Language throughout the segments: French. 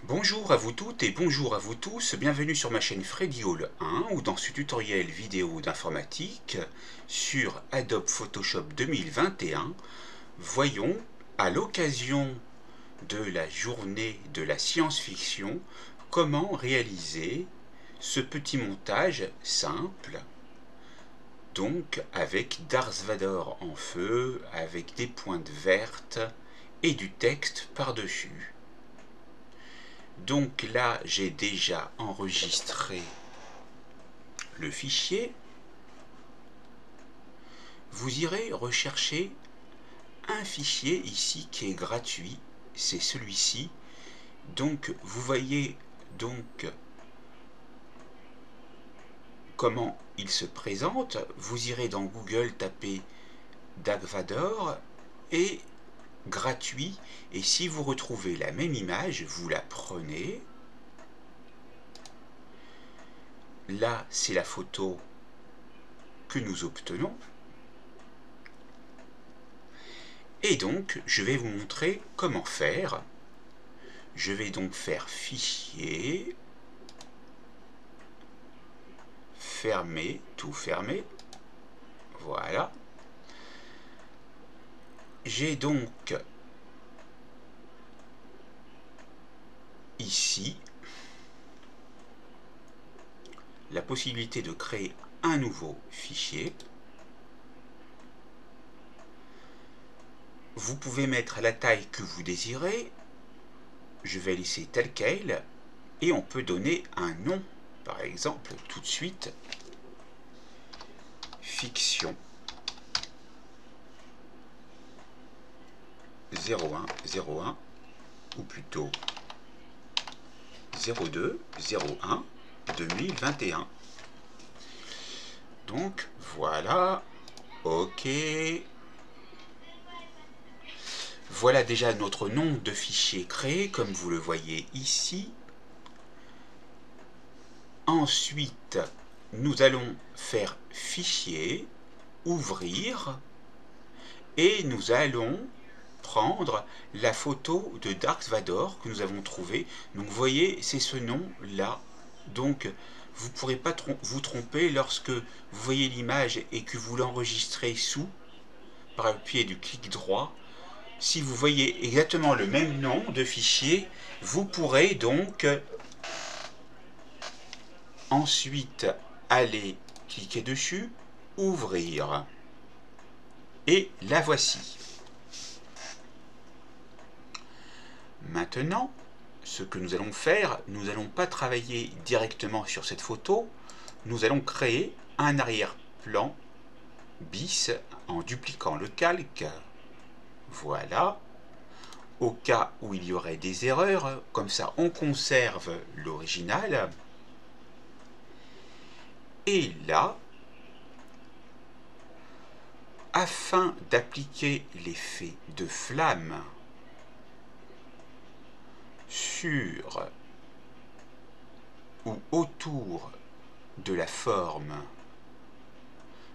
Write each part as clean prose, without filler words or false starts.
Bonjour à vous toutes et bonjour à vous tous, bienvenue sur ma chaîne Freddy Hall 1 ou dans ce tutoriel vidéo d'informatique sur Adobe Photoshop 2021. Voyons, à l'occasion de la journée de la science-fiction, comment réaliser ce petit montage simple, donc avec Darth Vader en feu, avec des pointes vertes et du texte par-dessus. Donc là, j'ai déjà enregistré le fichier. Vous irez rechercher un fichier ici qui est gratuit, c'est celui-ci. Donc vous voyez donc comment il se présente. Vous irez dans Google taper Darth Vader et gratuit, et si vous retrouvez la même image, vous la prenez. Là, c'est la photo que nous obtenons. Et donc, je vais vous montrer comment faire. Je vais donc faire Fichier, fermer, tout fermer. Voilà. J'ai donc ici la possibilité de créer un nouveau fichier. Vous pouvez mettre la taille que vous désirez. Je vais laisser tel quel et on peut donner un nom. Par exemple, tout de suite, fiction 0101 ou plutôt 0201 2021. Donc voilà, ok. Voilà déjà notre nom de fichier créé, comme vous le voyez ici. Ensuite, nous allons faire Fichier, Ouvrir, et nous allons prendre la photo de Darth Vader que nous avons trouvée. Donc vous voyez, c'est ce nom-là. Donc vous ne pourrez pas vous tromper lorsque vous voyez l'image et que vous l'enregistrez sous, par le pied du clic droit. Si vous voyez exactement le même nom de fichier, vous pourrez donc ensuite aller cliquer dessus, ouvrir. Et la voici. Maintenant, ce que nous allons faire, nous n'allons pas travailler directement sur cette photo, nous allons créer un arrière-plan bis en dupliquant le calque. Voilà. Au cas où il y aurait des erreurs, comme ça on conserve l'original. Et là, afin d'appliquer l'effet de flamme sur ou autour de la forme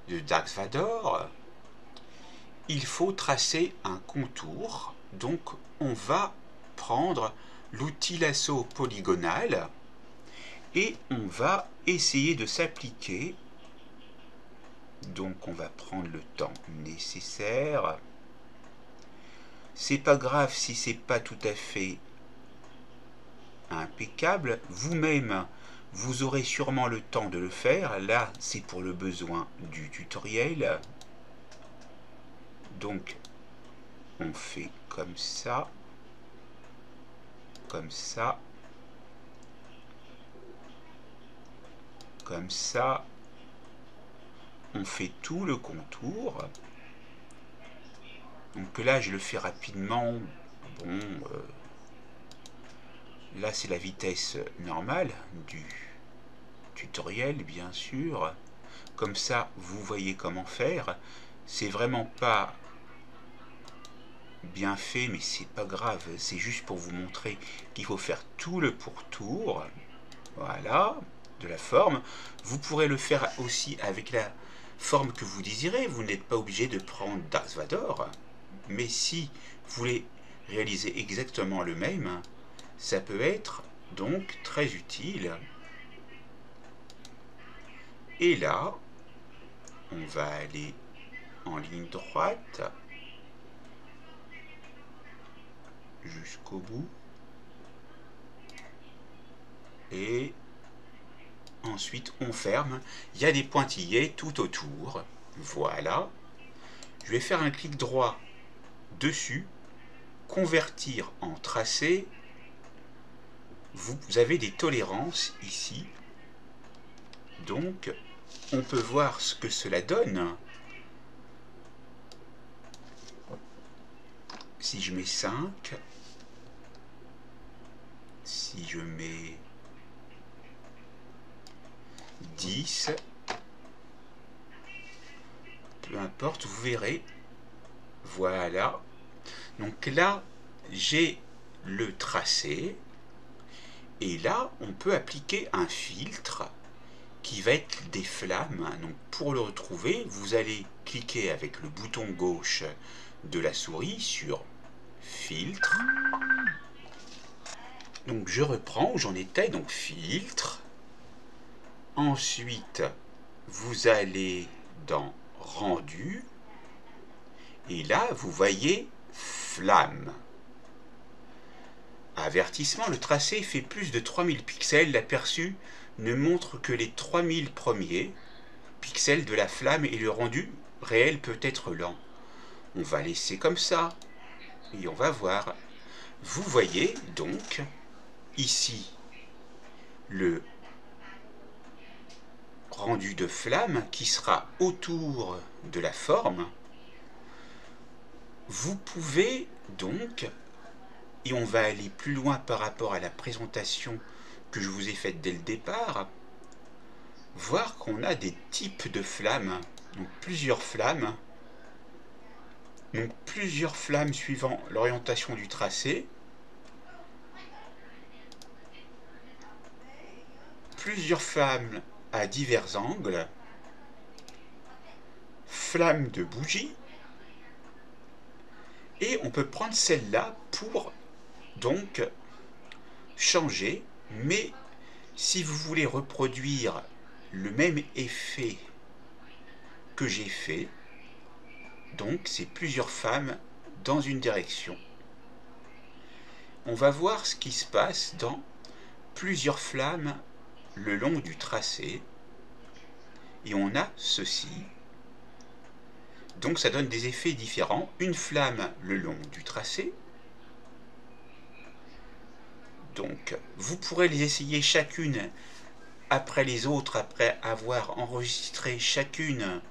de Darth Vader, il faut tracer un contour. Donc on va prendre l'outil lasso polygonal et on va essayer de s'appliquer. Donc on va prendre le temps nécessaire. C'est pas grave si c'est pas tout à fait impeccable. Vous-même, vous aurez sûrement le temps de le faire. Là, c'est pour le besoin du tutoriel. Donc, on fait comme ça, comme ça, comme ça. On fait tout le contour. Donc là, je le fais rapidement. Bon, là, c'est la vitesse normale du tutoriel, bien sûr. Comme ça, vous voyez comment faire. C'est vraiment pas bien fait, mais c'est pas grave. C'est juste pour vous montrer qu'il faut faire tout le pourtour. Voilà, de la forme. Vous pourrez le faire aussi avec la forme que vous désirez. Vous n'êtes pas obligé de prendre Darth Vader. Mais si vous voulez réaliser exactement le même, ça peut être donc très utile. Et là, on va aller en ligne droite jusqu'au bout. Et ensuite, on ferme. Il y a des pointillés tout autour. Voilà. Je vais faire un clic droit dessus. Convertir en tracé. Vous avez des tolérances ici. Donc, on peut voir ce que cela donne. Si je mets 5, si je mets 10, peu importe, vous verrez. Voilà. Donc là, j'ai le tracé. Et là, on peut appliquer un filtre qui va être des flammes. Donc pour le retrouver, vous allez cliquer avec le bouton gauche de la souris sur filtre. Donc je reprends où j'en étais, donc filtre. Ensuite, vous allez dans rendu. Et là, vous voyez flamme. Avertissement, le tracé fait plus de 3000 pixels. L'aperçu ne montre que les 3000 premiers pixels de la flamme et le rendu réel peut être lent. On va laisser comme ça et on va voir. Vous voyez donc ici le rendu de flamme qui sera autour de la forme. Vous pouvez donc, et on va aller plus loin par rapport à la présentation que je vous ai faite dès le départ, voir qu'on a des types de flammes, donc plusieurs flammes suivant l'orientation du tracé, plusieurs flammes à divers angles, flammes de bougie, et on peut prendre celle-là pour donc changer, mais si vous voulez reproduire le même effet que j'ai fait, donc c'est plusieurs flammes dans une direction. On va voir ce qui se passe dans plusieurs flammes le long du tracé. Et on a ceci. Donc ça donne des effets différents. Une flamme le long du tracé. Donc vous pourrez les essayer chacune après les autres, après avoir enregistré chacune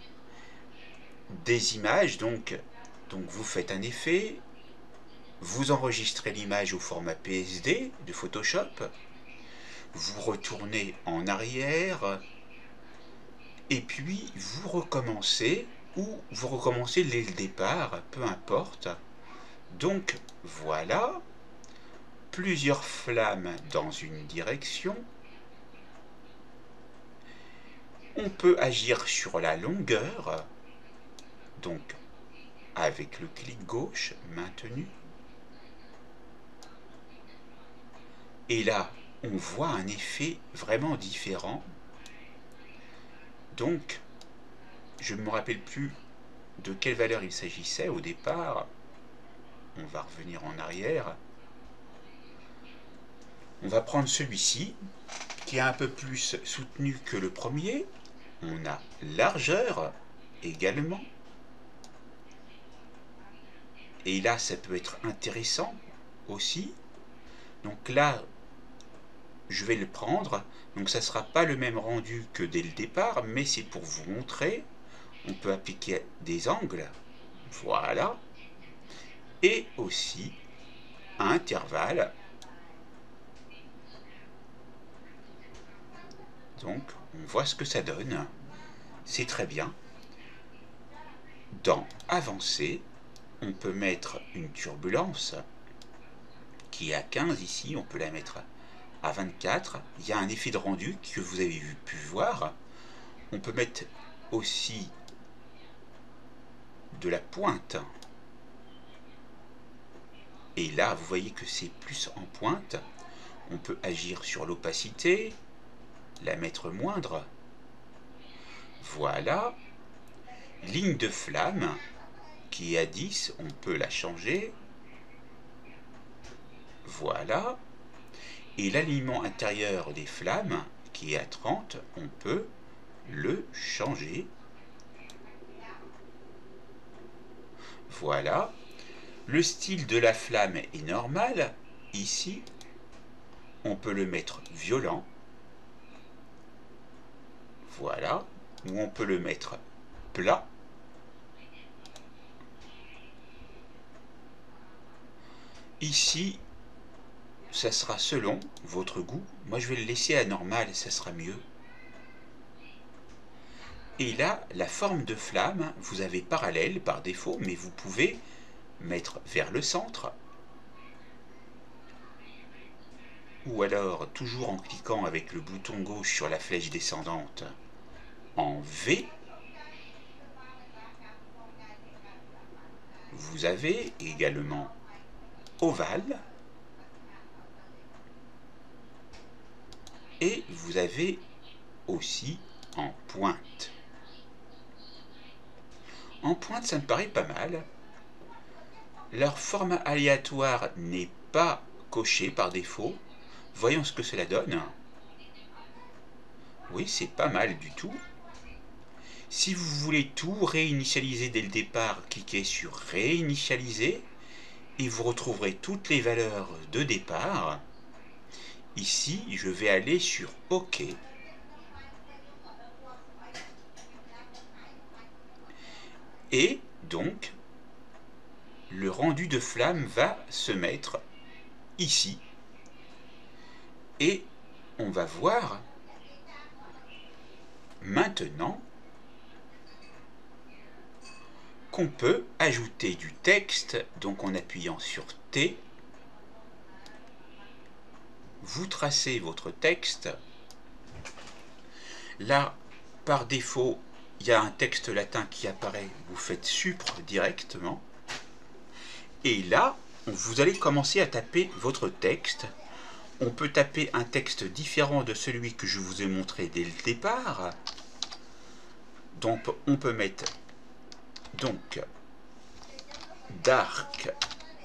des images. Donc vous faites un effet, vous enregistrez l'image au format PSD de Photoshop, vous retournez en arrière, et puis vous recommencez, ou vous recommencez dès le départ, peu importe. Donc voilà, plusieurs flammes dans une direction. On peut agir sur la longueur, donc avec le clic gauche maintenu. Et là, on voit un effet vraiment différent. Donc, je ne me rappelle plus de quelle valeur il s'agissait au départ. On va revenir en arrière. On va prendre celui-ci, qui est un peu plus soutenu que le premier. On a largeur également. Et là, ça peut être intéressant aussi. Donc là, je vais le prendre. Donc ça ne sera pas le même rendu que dès le départ, mais c'est pour vous montrer. On peut appliquer des angles. Voilà. Et aussi à intervalle. Donc, on voit ce que ça donne. C'est très bien. Dans Avancer, on peut mettre une turbulence qui est à 15 ici. On peut la mettre à 24. Il y a un effet de rendu que vous avez pu voir. On peut mettre aussi de la pointe. Et là, vous voyez que c'est plus en pointe. On peut agir sur l'opacité, la mettre moindre. Voilà. Ligne de flamme qui est à 10, on peut la changer. Voilà. Et l'alignement intérieur des flammes qui est à 30, on peut le changer. Voilà. Le style de la flamme est normal. Ici, on peut le mettre violent. Voilà. Ou on peut le mettre plat. Ici, ça sera selon votre goût. Moi, je vais le laisser à normal, ça sera mieux. Et là, la forme de flamme, vous avez parallèle par défaut, mais vous pouvez mettre vers le centre. Ou alors, toujours en cliquant avec le bouton gauche sur la flèche descendante, en V, vous avez également ovale, et vous avez aussi en pointe. En pointe, ça me paraît pas mal. Leur format aléatoire n'est pas coché par défaut. Voyons ce que cela donne. Oui, c'est pas mal du tout. Si vous voulez tout réinitialiser dès le départ, cliquez sur réinitialiser et vous retrouverez toutes les valeurs de départ. Ici, je vais aller sur OK. Et donc, le rendu de flamme va se mettre ici. Et on va voir maintenant qu'on peut ajouter du texte, donc en appuyant sur T, vous tracez votre texte. Là, par défaut, il y a un texte latin qui apparaît, vous faites supr directement. Et là, vous allez commencer à taper votre texte. On peut taper un texte différent de celui que je vous ai montré dès le départ. Donc, on peut mettre donc Dark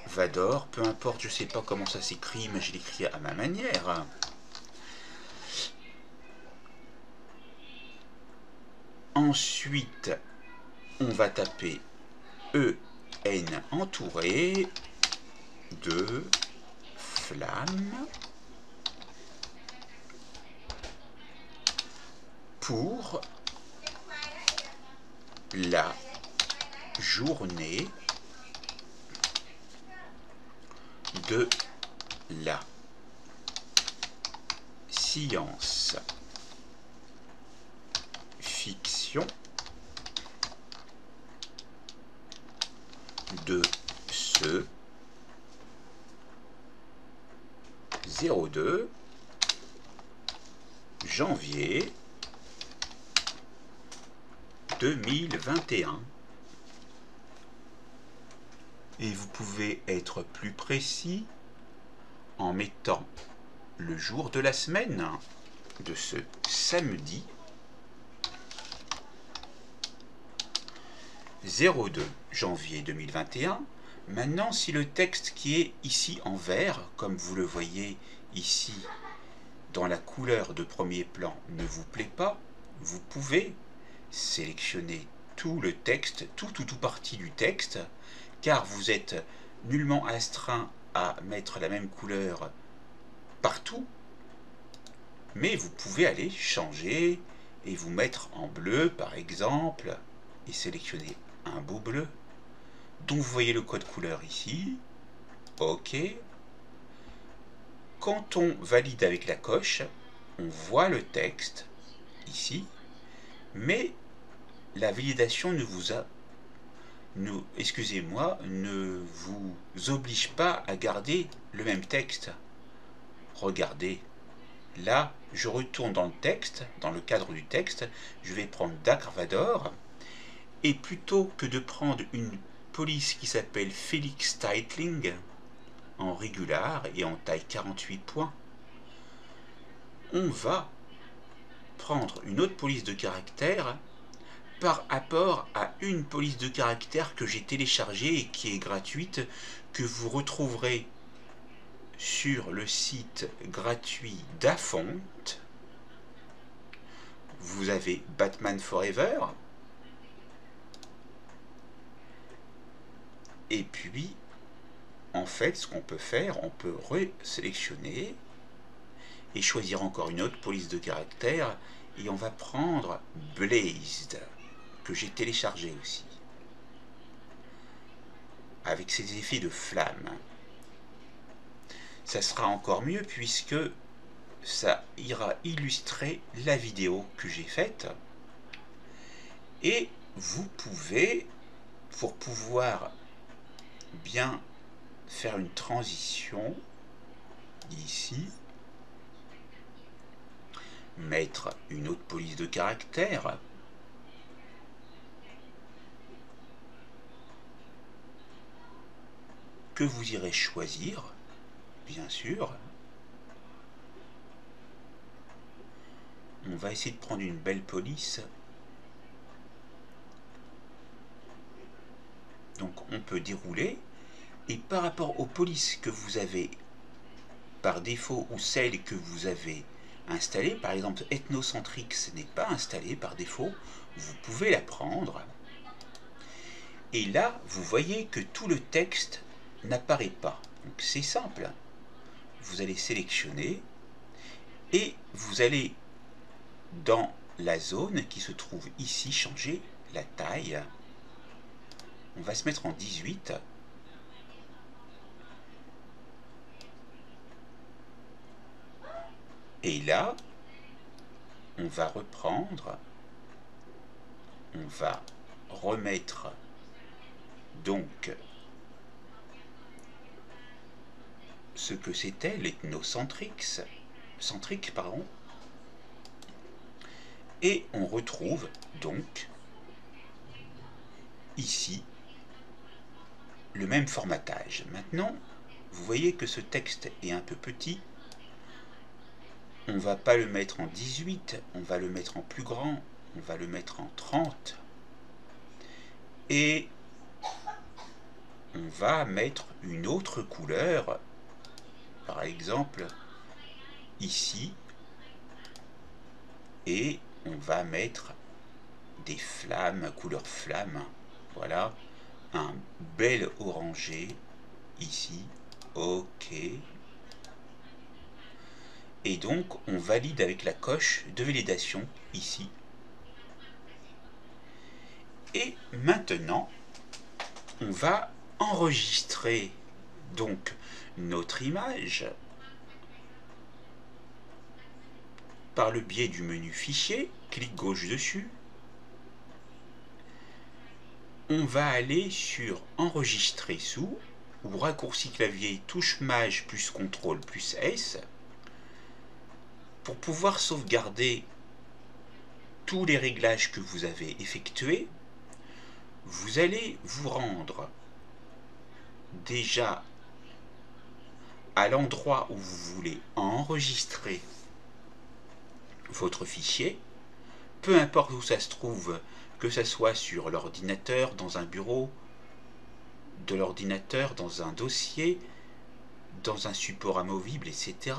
Vador, peu importe, je ne sais pas comment ça s'écrit, mais je l'écris à ma manière. Ensuite, on va taper EN entouré de flammes pour la journée de la science fiction de ce 02 janvier 2021. Et vous pouvez être plus précis en mettant le jour de la semaine de ce samedi 02 janvier 2021. Maintenant, si le texte qui est ici en vert, comme vous le voyez ici dans la couleur de premier plan, ne vous plaît pas, vous pouvez sélectionner tout le texte, tout partie du texte, car vous êtes nullement astreint à mettre la même couleur partout, mais vous pouvez aller changer et vous mettre en bleu par exemple, et sélectionner un beau bleu, dont vous voyez le code couleur ici. OK. Quand on valide avec la coche, on voit le texte ici, mais la validation ne vous oblige pas à garder le même texte. Regardez, là, je retourne dans le texte, dans le cadre du texte, je vais prendre Dark Vador, et plutôt que de prendre une police qui s'appelle Felix Titling, en régular et en taille 48 points, on va prendre une autre police de caractère par rapport à une police de caractère que j'ai téléchargée et qui est gratuite, que vous retrouverez sur le site gratuit d'Afont. Vous avez Batman Forever, et puis en fait ce qu'on peut faire, on peut resélectionner et choisir encore une autre police de caractère, et on va prendre Blazed, que j'ai téléchargé aussi, avec ses effets de flamme. Ça sera encore mieux puisque ça ira illustrer la vidéo que j'ai faite, et vous pouvez, pour pouvoir bien faire une transition, ici mettre une autre police de caractère, que vous irez choisir, bien sûr. On va essayer de prendre une belle police. Donc on peut dérouler, et par rapport aux polices que vous avez par défaut ou celles que vous avez installées, par exemple Ethnocentrix n'est pas installée par défaut, vous pouvez la prendre. Et là, vous voyez que tout le texte n'apparaît pas. Donc c'est simple. Vous allez sélectionner et vous allez dans la zone qui se trouve ici, changer la taille. On va se mettre en 18. Et là, on va reprendre, on va remettre donc ce que c'était l'ethnocentrique, pardon, et on retrouve donc ici le même formatage. Maintenant, vous voyez que ce texte est un peu petit. On ne va pas le mettre en 18, on va le mettre en plus grand, on va le mettre en 30. Et on va mettre une autre couleur, par exemple ici, et on va mettre des flammes, couleur flamme. Voilà, un bel orangé ici, ok. Et donc on valide avec la coche de validation ici. Et maintenant on va enregistrer donc notre image par le biais du menu fichier, clic gauche dessus. On va aller sur enregistrer sous, ou raccourci clavier touche maj plus CTRL plus S. Pour pouvoir sauvegarder tous les réglages que vous avez effectués, vous allez vous rendre déjà à l'endroit où vous voulez enregistrer votre fichier, peu importe où ça se trouve, que ce soit sur l'ordinateur, dans un bureau, de l'ordinateur, dans un dossier, dans un support amovible, etc.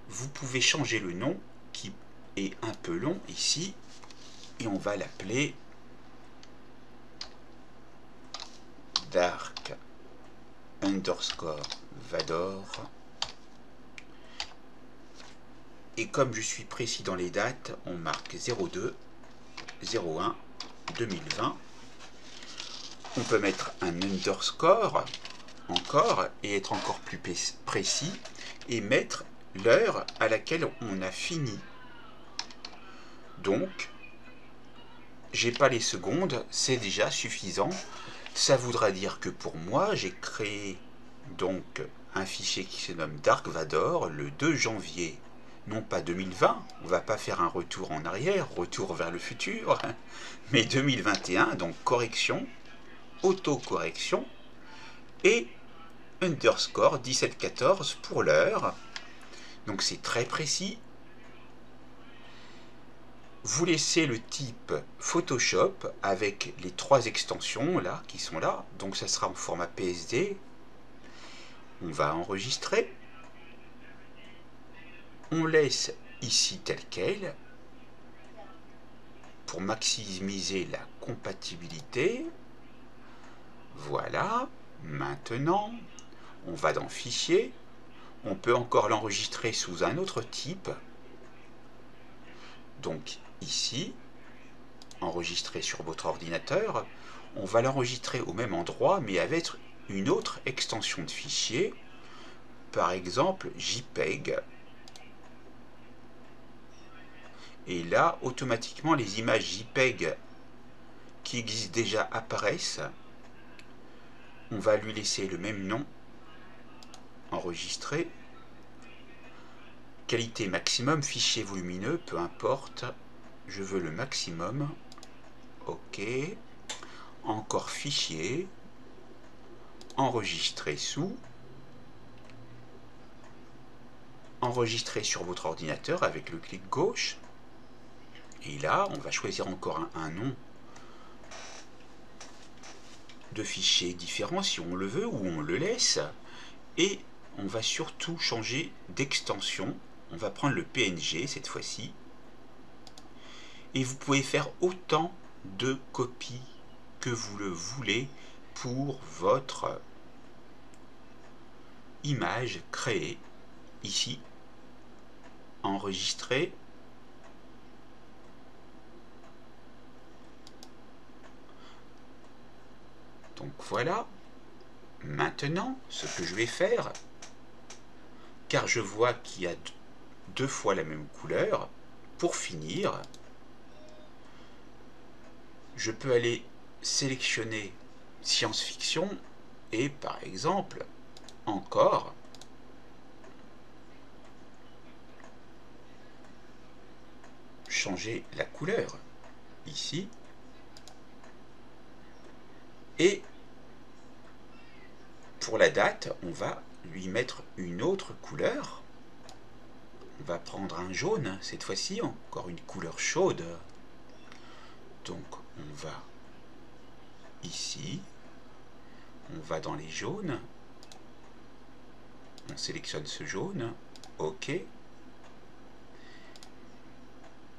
Vous pouvez changer le nom qui est un peu long ici, et on va l'appeler Dark _Vador. Et comme je suis précis dans les dates, on marque 02/01/2020. On peut mettre un underscore encore et être encore plus précis et mettre l'heure à laquelle on a fini. Donc, j'ai pas les secondes, c'est déjà suffisant. Ça voudra dire que pour moi, j'ai créé donc un fichier qui se nomme Dark Vador le 2 janvier, non pas 2020, on va pas faire un retour en arrière, retour vers le futur, mais 2021, donc correction, autocorrection, et underscore 1714 pour l'heure. Donc c'est très précis. Vous laissez le type Photoshop avec les 3 extensions là qui sont là. Donc ça sera en format PSD. On va enregistrer. On laisse ici tel quel pour maximiser la compatibilité. Voilà. Maintenant, on va dans Fichier. On peut encore l'enregistrer sous un autre type. Donc ici, enregistrer sur votre ordinateur. On va l'enregistrer au même endroit, mais avec une autre extension de fichier. Par exemple, JPEG. Et là, automatiquement, les images JPEG qui existent déjà apparaissent. On va lui laisser le même nom. Enregistrer. Qualité maximum, fichier volumineux, peu importe. Je veux le maximum. OK. Encore fichier. Enregistrer sous. Enregistrer sur votre ordinateur avec le clic gauche. Et là, on va choisir encore un nom de fichier différent si on le veut ou on le laisse. Et on va surtout changer d'extension. On va prendre le PNG cette fois-ci. Et vous pouvez faire autant de copies que vous le voulez pour votre image créée. Ici, enregistrer. Donc voilà. Maintenant, ce que je vais faire, car je vois qu'il y a 2 fois la même couleur, pour finir, je peux aller sélectionner science-fiction et par exemple, encore, changer la couleur ici et pour la date, on va lui mettre une autre couleur. On va prendre un jaune cette fois-ci, encore une couleur chaude. Donc on va ici, on va dans les jaunes, on sélectionne ce jaune, OK.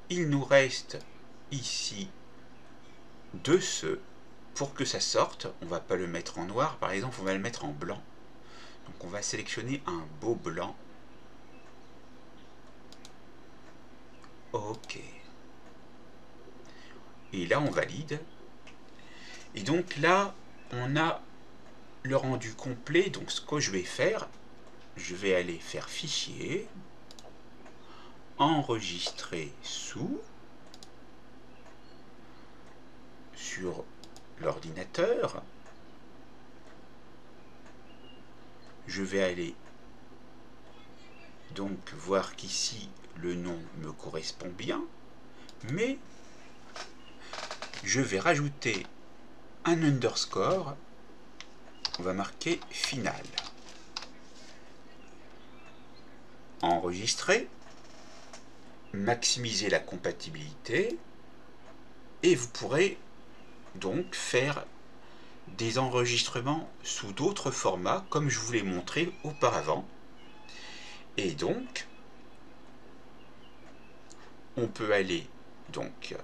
Il nous reste ici 2 ceux. Pour que ça sorte, on ne va pas le mettre en noir, par exemple, on va le mettre en blanc. Donc on va sélectionner un beau blanc. OK. Et là, on valide. Et donc là, on a le rendu complet. Donc ce que je vais faire, je vais aller faire Fichier, enregistrer sous, sur l'ordinateur. Je vais aller donc voir qu'ici le nom me correspond bien, mais je vais rajouter un underscore. On va marquer final. Enregistrer, maximiser la compatibilité et vous pourrez donc faire des enregistrements sous d'autres formats comme je vous l'ai montré auparavant. Et donc on peut aller donc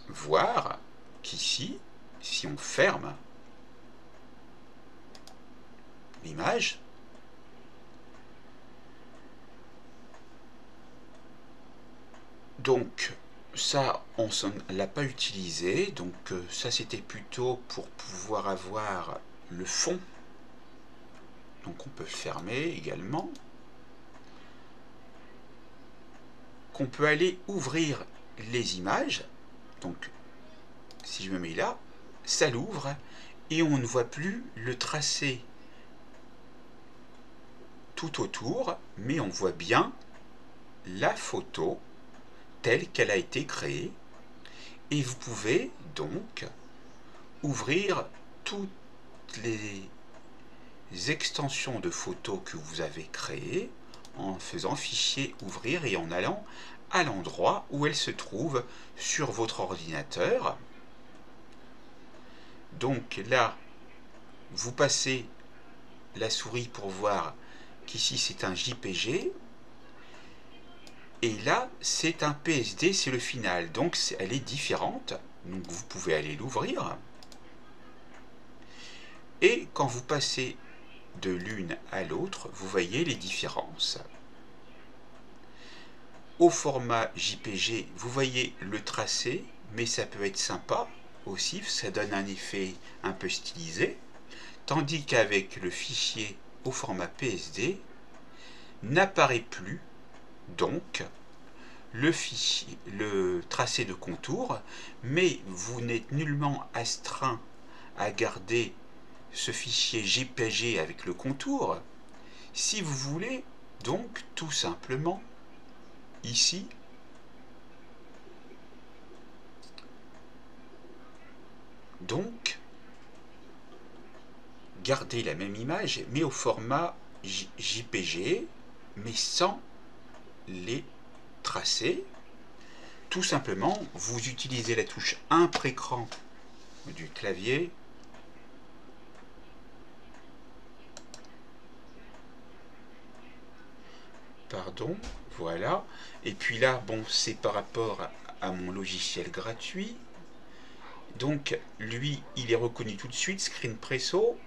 voir qu'ici, si on ferme l'image, donc ça on ne l'a pas utilisé, donc ça c'était plutôt pour pouvoir avoir le fond, donc on peut fermer également, qu'on peut aller ouvrir les images, donc si je me mets là, ça l'ouvre et on ne voit plus le tracé tout autour, mais on voit bien la photo telle qu'elle a été créée. Et vous pouvez donc ouvrir toutes les extensions de photos que vous avez créées en faisant fichier ouvrir et en allant à l'endroit où elle se trouve sur votre ordinateur. Donc là, vous passez la souris pour voir qu'ici c'est un JPG. Et là, c'est un PSD, c'est le final. Donc elle est différente. Donc vous pouvez aller l'ouvrir. Et quand vous passez de l'une à l'autre, vous voyez les différences. Au format JPG, vous voyez le tracé, mais ça peut être sympa aussi, ça donne un effet un peu stylisé. Tandis qu'avec le fichier au format PSD, n'apparaît plus donc le tracé de contour, mais vous n'êtes nullement astreint à garder ce fichier JPG avec le contour. Si vous voulez donc tout simplement ici donc garder la même image mais au format JPG mais sans les tracés. Tout simplement, vous utilisez la touche imprécran du clavier pardon, voilà, et puis là, bon, c'est par rapport à mon logiciel gratuit, donc lui, il est reconnu tout de suite, ScreenPresso,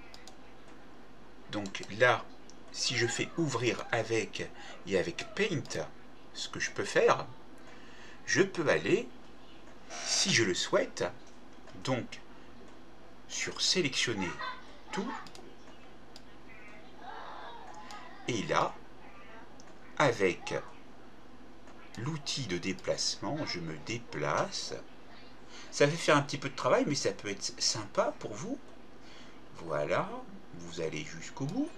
donc là, si je fais ouvrir avec et avec Paint, ce que je peux faire, je peux aller, si je le souhaite, donc sur sélectionner tout, et là, avec l'outil de déplacement, je me déplace. Ça fait faire un petit peu de travail, mais ça peut être sympa pour vous. Voilà, vous allez jusqu'au bout.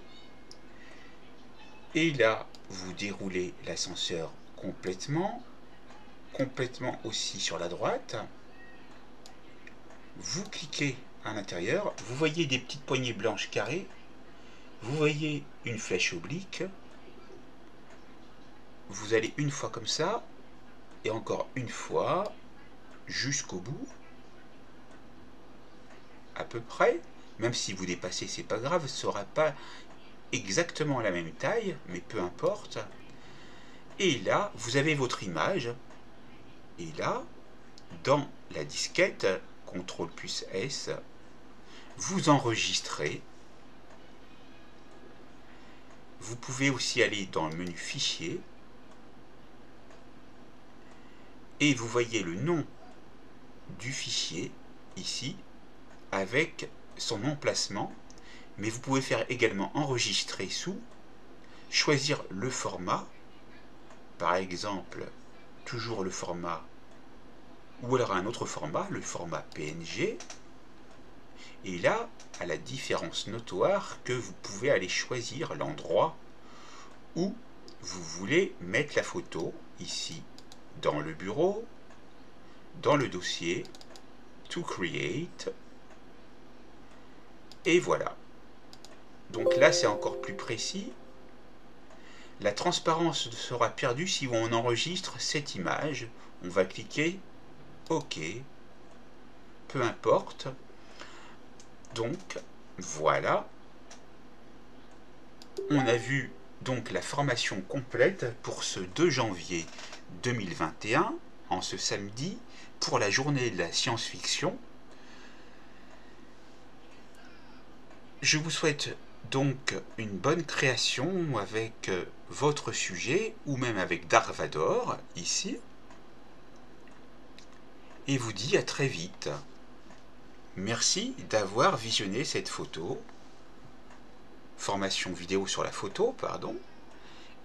Et là, vous déroulez l'ascenseur complètement aussi sur la droite. Vous cliquez à l'intérieur, vous voyez des petites poignées blanches carrées, vous voyez une flèche oblique, vous allez une fois comme ça, et encore une fois, jusqu'au bout, à peu près, même si vous dépassez, c'est pas grave, ce sera pas exactement la même taille, mais peu importe. Et là, vous avez votre image, et là, dans la disquette, CTRL plus S, vous enregistrez. Vous pouvez aussi aller dans le menu Fichier, et vous voyez le nom du fichier, ici, avec son emplacement, mais vous pouvez faire également enregistrer sous, choisir le format, par exemple, toujours le format, ou alors un autre format, le format PNG, et là, à la différence notoire que vous pouvez aller choisir l'endroit où vous voulez mettre la photo, ici, dans le bureau, dans le dossier, To Create, et voilà. Donc là, c'est encore plus précis. La transparence sera perdue si on enregistre cette image. On va cliquer OK. Peu importe. Donc, voilà. On a vu donc la formation complète pour ce 2 janvier 2021, en ce samedi, pour la journée de la science-fiction. Je vous souhaite donc une bonne création avec votre sujet, ou même avec Dark Vador, ici. Et vous dis à très vite. Merci d'avoir visionné cette formation vidéo sur la photo, pardon.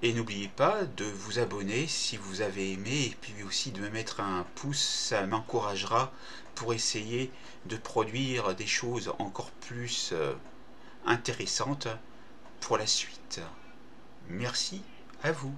Et n'oubliez pas de vous abonner si vous avez aimé, et puis aussi de me mettre un pouce, ça m'encouragera pour essayer de produire des choses encore plus intéressantes pour la suite. Merci à vous.